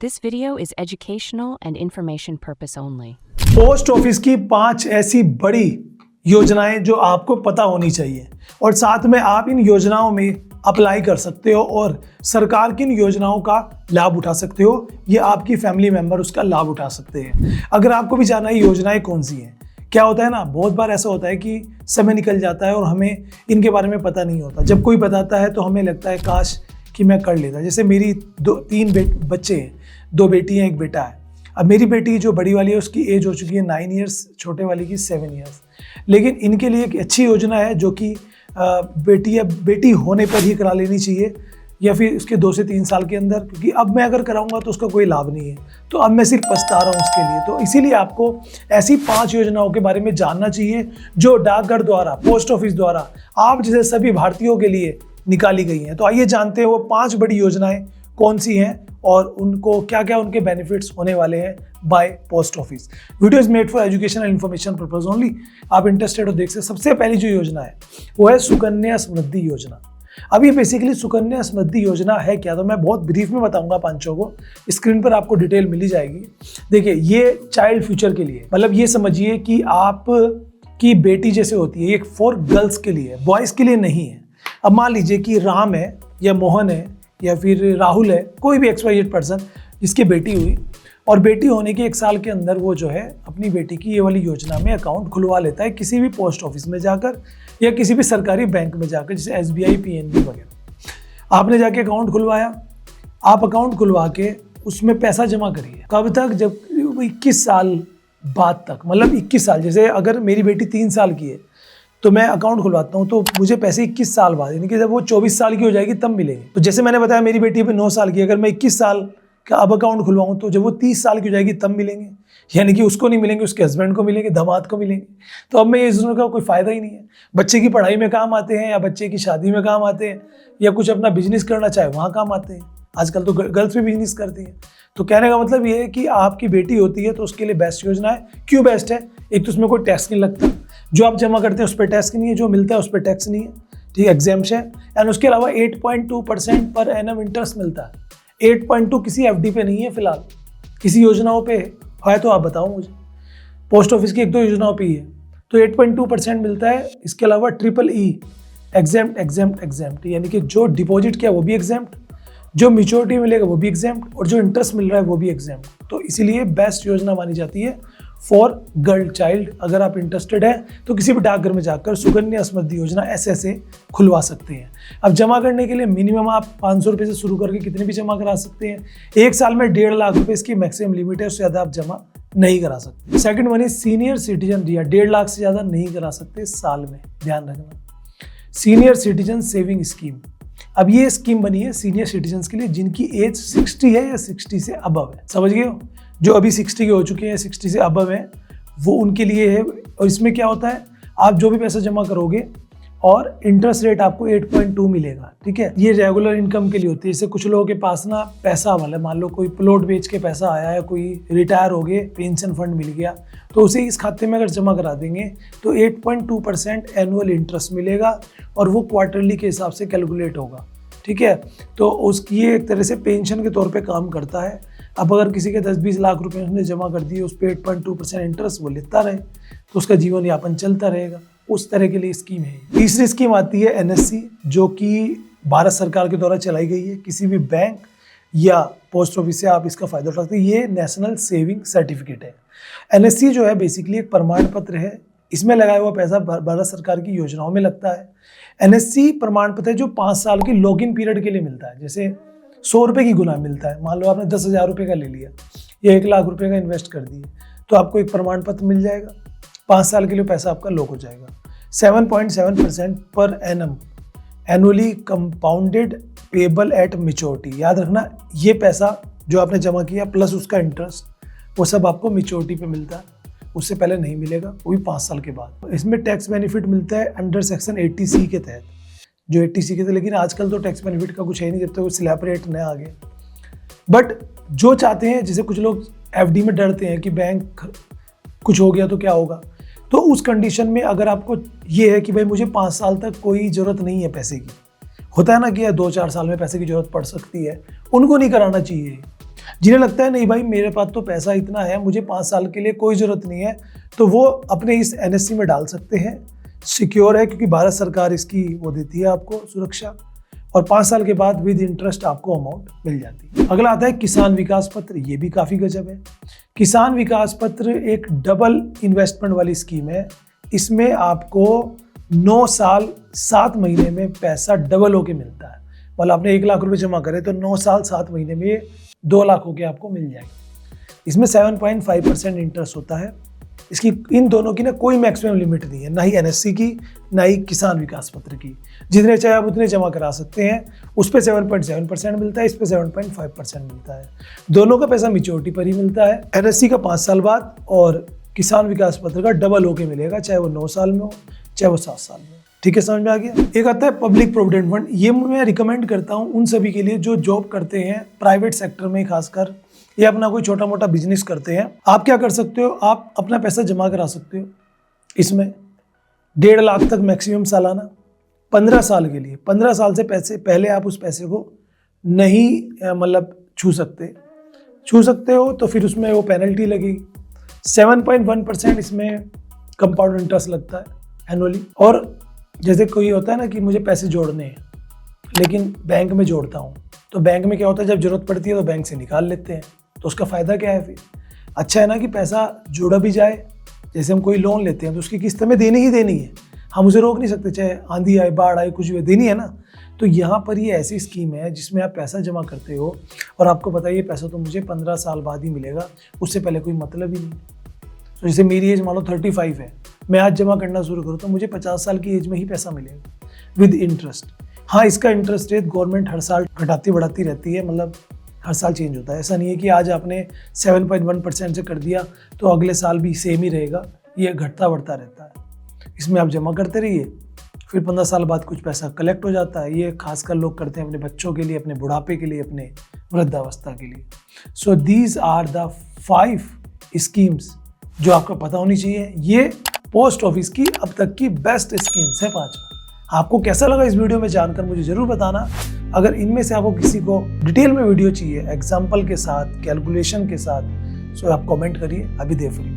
This video is educational and information purpose only. Post office की 5 ऐसी बड़ी योजनाएं जो आपको पता होनी चाहिए और साथ में आप इन योजनाओं में अप्लाई कर सकते हो और सरकार की इन योजनाओं का लाभ उठा सकते हो। ये आपकी फैमिली मेंबर उसका लाभ उठा सकते हैं। अगर आपको भी जानना है योजनाएं कौन सी हैं, क्या होता है ना, बहुत बार ऐसा होता है कि समय निकल जाता है और हमें इनके बारे में पता नहीं होता। जब कोई बताता है तो हमें लगता है काश कि मैं कर लेता। जैसे मेरी 3 बच्चे हैं, 2 बेटी हैं, 1 बेटा है। अब मेरी बेटी जो बड़ी वाली है उसकी एज हो चुकी है 9 ईयर्स, छोटे वाली की 7 ईयर्स। लेकिन इनके लिए एक अच्छी योजना है जो कि बेटी होने पर ही करा लेनी चाहिए या फिर उसके 2 से 3 साल के अंदर, क्योंकि अब मैं अगर कराऊंगा तो उसका कोई लाभ नहीं है। तो अब मैं सिर्फ पछता रहा हूँ उसके लिए। तो इसीलिए आपको ऐसी 5 योजनाओं के बारे में जानना चाहिए जो डाकघर द्वारा, पोस्ट ऑफिस द्वारा आप जैसे सभी भारतीयों के लिए निकाली गई हैं। तो आइए जानते हैं वो 5 बड़ी योजनाएं कौन सी हैं और उनको क्या क्या उनके बेनिफिट्स होने वाले हैं by post office. Video is made for education and information purpose only. आप इंटरेस्टेड हो देख सकते। सबसे पहली जो योजना है वो है सुकन्या समृद्धि योजना। अब ये बेसिकली सुकन्या समृद्धि योजना है क्या, तो मैं बहुत ब्रीफ में बताऊंगा पांचों को। स्क्रीन पर आपको डिटेल मिली जाएगी। देखिए, ये चाइल्ड फ्यूचर के लिए, मतलब ये समझिए कि आप की बेटी जैसे होती है, ये फॉर गर्ल्स के लिए, बॉयज़ के लिए नहीं है। अब मान लीजिए कि राम है या मोहन है या फिर राहुल है, कोई भी XYZ पर्सन जिसकी बेटी हुई और बेटी होने के 1 साल के अंदर वो जो है अपनी बेटी की ये वाली योजना में अकाउंट खुलवा लेता है किसी भी पोस्ट ऑफिस में जाकर या किसी भी सरकारी बैंक में जाकर, जैसे SBI, PNB वगैरह। आपने जाके अकाउंट खुलवाया, आप अकाउंट खुलवा के उसमें पैसा जमा करिए। कब तक? जब 21 साल बाद तक, मतलब 21 साल। जैसे अगर मेरी बेटी 3 साल की है तो मैं अकाउंट खुलवाता हूँ तो मुझे पैसे 21 साल बाद, यानी कि जब वो 24 साल की हो जाएगी तब मिलेंगे। तो जैसे मैंने बताया मेरी बेटी अभी 9 साल की, अगर मैं 21 साल का अब अकाउंट खुलवाऊँ तो जब वो 30 साल की हो जाएगी तब मिलेंगे। यानी कि उसको नहीं मिलेंगे, उसके हस्बैंड को मिलेंगे, दामाद को मिलेंगे। तो अब मैं ये योजना का कोई फ़ायदा ही नहीं है। बच्चे की पढ़ाई में काम आते हैं या बच्चे की शादी में काम आते हैं या कुछ अपना बिजनेस करना चाहे वहाँ काम आते हैं। आजकल तो गर्ल्स भी बिजनेस करती हैं। तो कहने का मतलब ये है कि आपकी बेटी होती है तो उसके लिए बेस्ट योजना है। क्यों बेस्ट है? एक तो उसमें कोई टैक्स नहीं लगता, जो आप जमा करते हैं उस पर टैक्स नहीं है, जो मिलता है उस पर टैक्स नहीं है, ठीक है, एग्जेम्पशन है। एंड उसके अलावा 8.2% पर एनम इंटरेस्ट मिलता है। 8.2 किसी FD पे नहीं है फिलहाल, किसी योजनाओं पे है तो आप बताओ मुझे। पोस्ट ऑफिस की 1-2 योजनाओं पे ही है तो 8.2% मिलता है। इसके अलावा EEE एग्जेम्प्ट, यानी कि जो डिपॉजिट किया वो भी एग्जेम्प्ट, जो मैच्योरिटी मिलेगा वो भी एग्जेम्प्ट और जो इंटरेस्ट मिल रहा है वो भी एग्जेम्प्ट। तो इसीलिए बेस्ट योजना मानी जाती है फॉर गर्ल चाइल्ड। अगर आप इंटरेस्टेड हैं तो किसी भी डाकघर में जाकर सुकन्या समृद्धि योजना ऐसे खुलवा सकते हैं। अब जमा करने के लिए मिनिमम आप 500 रुपये से शुरू करके कितने भी जमा करा सकते हैं। 1 साल में 1.5 लाख रुपये इसकी मैक्सिमम लिमिट है, उससे ज़्यादा आप जमा नहीं करा सकते। Second one is senior citizen रिया, 1.5 लाख से ज़्यादा नहीं करा सकते साल में, ध्यान रखना। सीनियर सिटीजन सेविंग स्कीम, अब ये स्कीम बनी है सीनियर सिटीजन्स के लिए जिनकी एज 60 है या 60 से अबव है। समझ गए हो? जो अभी 60 के हो चुके हैं, 60 से अबव है, वो उनके लिए है। और इसमें क्या होता है, आप जो भी पैसा जमा करोगे और इंटरेस्ट रेट आपको 8.2 मिलेगा, ठीक है। ये रेगुलर इनकम के लिए होती है। जैसे कुछ लोगों के पास ना पैसा, मतलब मान लो कोई प्लॉट बेच के पैसा आया है, कोई रिटायर हो गए, पेंशन फंड मिल गया, तो उसे इस खाते में अगर जमा करा देंगे तो 8.2% एनुअल इंटरेस्ट मिलेगा और वो क्वार्टरली के हिसाब से कैलकुलेट होगा, ठीक है। तो उसकी ये एक तरह से पेंशन के तौर पे काम करता है। अब अगर किसी के 10-20 लाख रुपए उसने जमा कर दिए, उस पर 8.2% इंटरेस्ट वो लेता रहे तो उसका जीवन यापन चलता रहेगा। उस तरह के लिए स्कीम है। तीसरी स्कीम आती है NSC, जो कि भारत सरकार के द्वारा चलाई गई है। किसी भी बैंक या पोस्ट ऑफिस से आप इसका फ़ायदा उठा सकते हैं। ये नेशनल सेविंग सर्टिफिकेट है। NSC जो है बेसिकली एक प्रमाण पत्र है। इसमें लगाया हुआ पैसा भारत सरकार की योजनाओं में लगता है। NSC प्रमाण पत्र है जो 5 साल की लॉगिन पीरियड के लिए मिलता है। जैसे 100 रुपये की गुना मिलता है। मान लो आपने 10,000 रुपये का ले लिया या 1 लाख रुपये का इन्वेस्ट कर दिए तो आपको एक प्रमाण पत्र मिल जाएगा। 5 साल के लिए पैसा आपका लॉक हो जाएगा। 7.7% per annum annually compounded payable eight maturity. याद रखना, ये पैसा जो आपने जमा किया प्लस उसका इंटरेस्ट, वो सब आपको मेच्योरिटी पे मिलता है, उससे पहले नहीं मिलेगा, वो भी 5 साल के बाद। इसमें टैक्स बेनिफिट मिलता है अंडर सेक्शन 80C के तहत, जो 80C के थे। लेकिन आजकल तो टैक्स बेनिफिट का कुछ है नहीं जब तक स्लैब रेट नया आ गया। बट जो चाहते हैं, जैसे कुछ लोग FD में डरते हैं कि बैंक कुछ हो गया तो क्या होगा, तो उस कंडीशन में अगर आपको ये है कि भाई मुझे 5 साल तक कोई ज़रूरत नहीं है पैसे की, होता है ना कि 2-4 साल में पैसे की ज़रूरत पड़ सकती है, उनको नहीं कराना चाहिए। जिन्हें लगता है नहीं भाई मेरे पास तो पैसा इतना है, मुझे 5 साल के लिए कोई ज़रूरत नहीं है, तो वो अपने इस NSC में डाल सकते हैं। सिक्योर है क्योंकि भारत सरकार इसकी वो देती है आपको सुरक्षा, और 5 साल के बाद विद इंटरेस्ट आपको अमाउंट मिल जाती है। अगला आता है किसान विकास पत्र। ये भी काफ़ी गजब है। किसान विकास पत्र एक डबल इन्वेस्टमेंट वाली स्कीम है। इसमें आपको 9 साल 7 महीने में पैसा डबल होके मिलता है। मतलब आपने 1 लाख रुपए जमा करे तो 9 साल 7 महीने में 2 लाख होके आपको मिल जाएगी। इसमें 7.5% इंटरेस्ट होता है। इसकी इन दोनों की ना कोई मैक्सिमम लिमिट नहीं है, ना ही NSC की ना ही किसान विकास पत्र की। जितने चाहे आप उतने जमा करा सकते हैं। उस पर 7.7% मिलता है, इस पर 7.5% मिलता है। दोनों का पैसा मैच्योरिटी पर ही मिलता है। NSC का 5 साल बाद और किसान विकास पत्र का डबल होके मिलेगा, चाहे वो 9 साल में हो चाहे वो 7 साल में हो। ठीक है, समझ में आ गया। एक आता है पब्लिक प्रोविडेंट फंड। ये मैं रिकमेंड करता हूँ उन सभी के लिए जो जॉब करते हैं प्राइवेट सेक्टर में, खासकर या अपना कोई छोटा मोटा बिजनेस करते हैं। आप क्या कर सकते हो, आप अपना पैसा जमा करा सकते हो इसमें 1.5 लाख तक मैक्सिमम सालाना 15 साल के लिए। 15 साल से पैसे पहले आप उस पैसे को नहीं मतलब छू सकते हो तो फिर उसमें वो पेनल्टी लगेगी। 7.1% इसमें कंपाउंड इंटरेस्ट लगता है एनुअली। और जैसे कोई होता है ना कि मुझे पैसे जोड़ने हैं लेकिन बैंक में जोड़ता हूँ, तो बैंक में क्या होता है जब जरूरत पड़ती है तो बैंक से निकाल लेते हैं, तो उसका फ़ायदा क्या है फिर? अच्छा है ना कि पैसा जोड़ा भी जाए। जैसे हम कोई लोन लेते हैं तो उसकी किस्त हमें देनी ही देनी है, हम उसे रोक नहीं सकते, चाहे आंधी आए बाढ़ आए कुछ भी देनी है ना। तो यहाँ पर ये ऐसी स्कीम है जिसमें आप पैसा जमा करते हो और आपको पता है ये पैसा तो मुझे 15 साल बाद ही मिलेगा, उससे पहले कोई मतलब ही नहीं। तो जैसे मेरी एज मान लो 35 है, मैं आज जमा करना शुरू करूँ तो मुझे 50 साल की एज में ही पैसा मिलेगा विद इंटरेस्ट। हाँ, इसका इंटरेस्ट रेट गवर्नमेंट हर साल घटाती बढ़ाती रहती है, मतलब हर साल चेंज होता है। ऐसा नहीं है कि आज आपने 7.1% से कर दिया तो अगले साल भी सेम ही रहेगा, ये घटता बढ़ता रहता है। इसमें आप जमा करते रहिए, फिर 15 साल बाद कुछ पैसा कलेक्ट हो जाता है। ये खासकर लोग करते हैं अपने बच्चों के लिए, अपने बुढ़ापे के लिए, अपने वृद्धावस्था के लिए। So these are the 5 schemes जो आपको पता होनी चाहिए। ये पोस्ट ऑफिस की अब तक की बेस्ट स्कीम्स है 5। आपको कैसा लगा इस वीडियो में जानकर मुझे जरूर बताना। अगर इनमें से आपको किसी को डिटेल में वीडियो चाहिए एग्जाम्पल के साथ, कैलकुलेशन के साथ, सो आप कमेंट करिए। अभी दे फ्री।